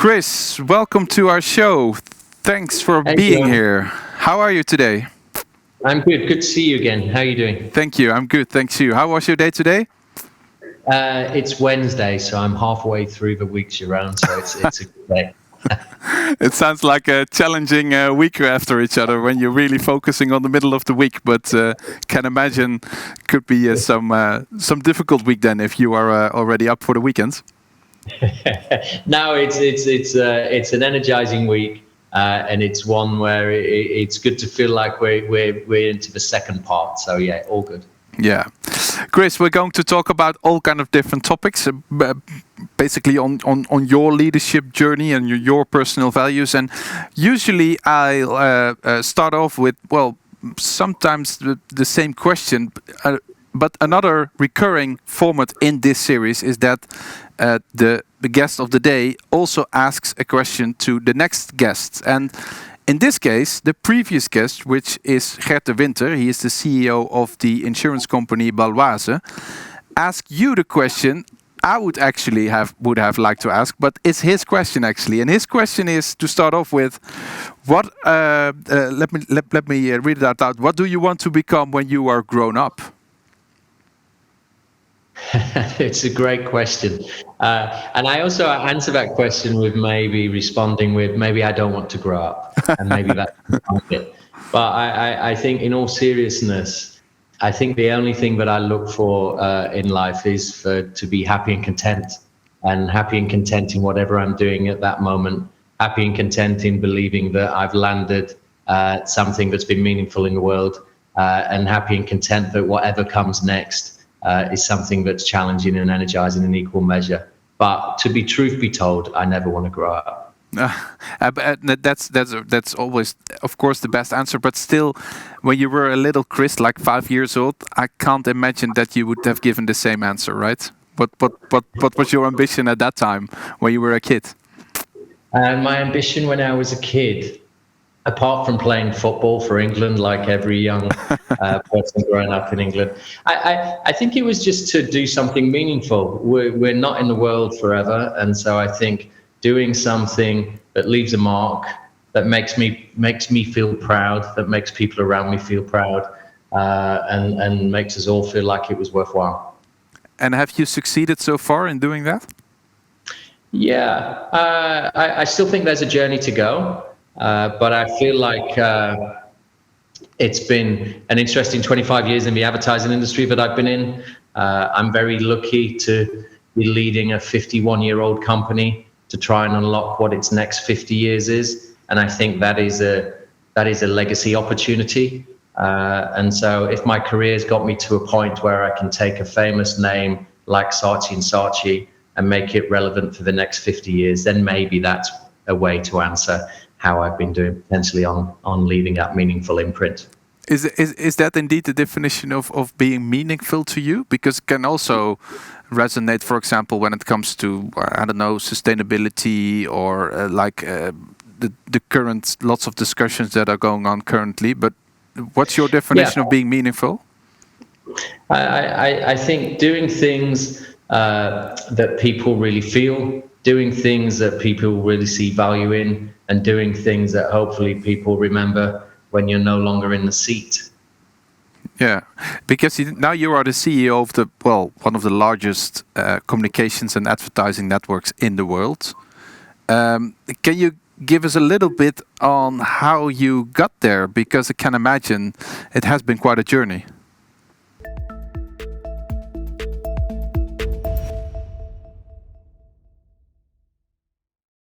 Chris, welcome to our show. Thanks for being here. How are you today? I'm good. Good to see you again. How are you doing? Thank you. I'm good. Thanks you. How was your day today? It's Wednesday, so I'm halfway through the week's around, so it's a good day. It sounds like a challenging week after each other when you're really focusing on the middle of the week, but can imagine could be some difficult week then if you are already up for the weekend. No, it's an energizing week, and it's one where it's good to feel like we're into the second part. So yeah, all good. Yeah, Chris, we're going to talk about all kind of different topics, basically on your leadership journey and your personal values. And usually I'll start off with, well, sometimes the same question, but another recurring format in this series is that the guest of the day also asks a question to the next guest. And in this case, the previous guest, which is Gert de Winter, he is the CEO of the insurance company Baloise, asked you the question I would have liked to ask, but it's his question actually. And his question is, to start off with, what? Let me read it out loud. What do you want to become when you are grown up? It's a great question. And I also answer that question with maybe responding with, maybe I don't want to grow up. And maybe that's it. But I think in all seriousness, I think the only thing that I look for in life is to be happy and content. And happy and content in whatever I'm doing at that moment. Happy and content in believing that I've landed something that's been meaningful in the world. And happy and content that whatever comes next is something that's challenging and energizing in equal measure. But to be truth be told, I never want to grow up. That's always, of course, the best answer. But still, when you were a little Chris, like 5 years old, I can't imagine that you would have given the same answer, right? What was your ambition at that time when you were a kid? My ambition when I was a kid, apart from playing football for England, like every young person growing up in England, I think it was just to do something meaningful. We're not in the world forever, and so I think doing something that leaves a mark, that makes me feel proud, that makes people around me feel proud, and makes us all feel like it was worthwhile. And have you succeeded so far in doing that? Yeah, I still think there's a journey to go. But I feel like it's been an interesting 25 years in the advertising industry that I've been in. I'm very lucky to be leading a 51-year-old company to try and unlock what its next 50 years is. And I think that is a legacy opportunity. And so if my career's got me to a point where I can take a famous name like Saatchi Saatchi and make it relevant for the next 50 years, then maybe that's a way to answer how I've been doing potentially on leaving that meaningful imprint. Is that indeed the definition of being meaningful to you? Because it can also resonate, for example, when it comes to, I don't know, sustainability or the current lots of discussions that are going on currently. But what's your definition of being meaningful? I think doing things that people really feel, doing things that people really see value in, and doing things that hopefully people remember when you're no longer in the seat. Yeah, because now you are the CEO of one of the largest communications and advertising networks in the world. Can you give us a little bit on how you got there? Because I can imagine it has been quite a journey.